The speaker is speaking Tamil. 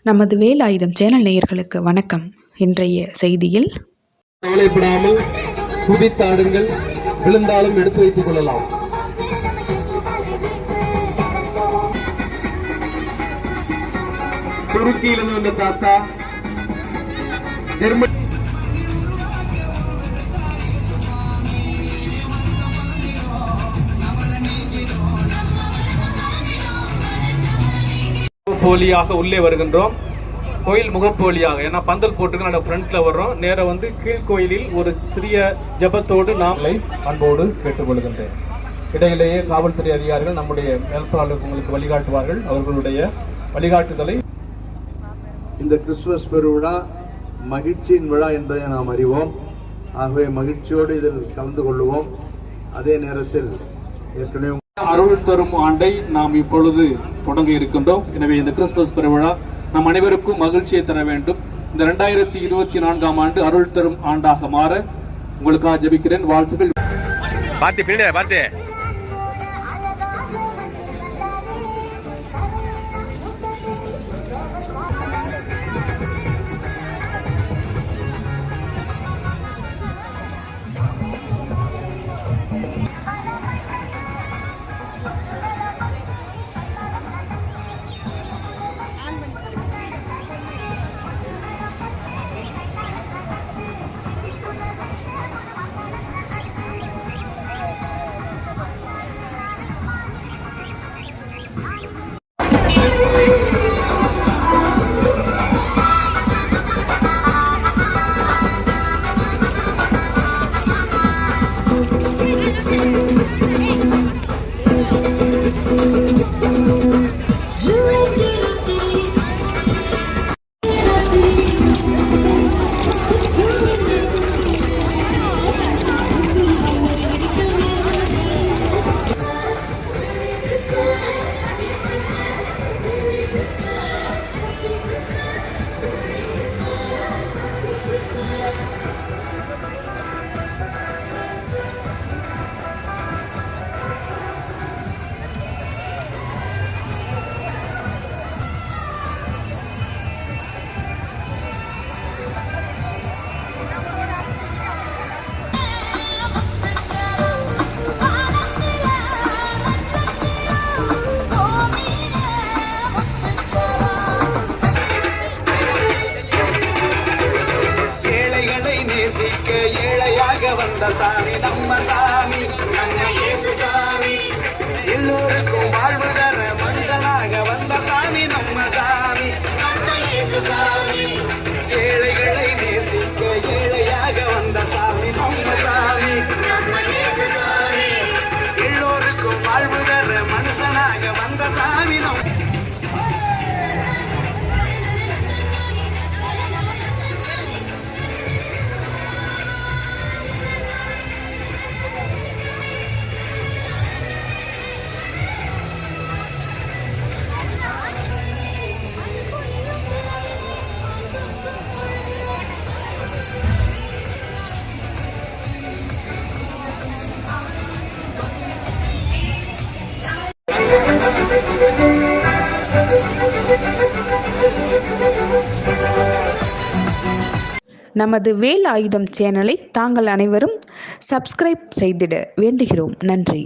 நமது வேலாயுதம் சேனல் நேயர்களுக்கு வணக்கம். இன்றைய செய்தியில் கவலைப்படாமல் குதித்தாடுங்கள், விழுந்தாலும் எடுத்து வைத்துக் கொள்ளலாம். துருக்கியிலிருந்து வந்த தாத்தா ஜெர்மனி போலியாக உள்ளே வருகின்றோம். கோயில் முகப்போலியாக, ஏன்னா பந்தல் போட்டுக்கு நம்ம ஃப்ரண்ட்ல வர்றோம். நேரம் வந்து கீழ்கோயிலில் ஒரு சிறிய ஜபத்தோடு நாம் அன்போடு கேட்டுக்கொள்கின்றேன். இடையிலேயே காவல்துறை அதிகாரிகள் நம்முடைய மேற்பாளர் உங்களுக்கு வழிகாட்டுவார்கள். அவர்களுடைய வழிகாட்டுதலை. இந்த கிறிஸ்துமஸ் பெருவிழா மகிழ்ச்சியின் விழா என்பதை நாம் அறிவோம். ஆகவே மகிழ்ச்சியோடு இதில் கலந்து கொள்வோம். அதே நேரத்தில் ஏற்கனவே அருள் தரும் ஆண்டை நாம் இப்பொழுது தொடங்க இருக்கின்றோம். எனவே இந்த கிறிஸ்துமஸ் பெருவிழா நம் அனைவருக்கும் மகிழ்ச்சியை தர வேண்டும். இந்த 2024ஆம் ஆண்டு அருள் தரும் ஆண்டாக மாற உங்களுக்காக ஜெபிக்கிறேன். வாழ்த்துக்கள். ஏழையாக வந்த சாமி நம்ம சாமி, நம்ம இயேசு சாமி. எல்லோருக்கும் வாழ்வு தர மனுஷனாக வந்த சாமி நம்ம சாமி, நம்ம இயேசு சாமி. ஏழைகளை நேசிக்க ஏழையாக வந்த சாமி நம்ம சாமி, நம்ம இயேசு சாமி. எல்லோருக்கும் வாழ்வு தர மனுஷனாக வந்த சாமி நம்ம. நமது வேலாயுதம் சேனலை தாங்கள் அனைவரும் சப்ஸ்கிரைப் செய்திட வேண்டுகிறோம். நன்றி.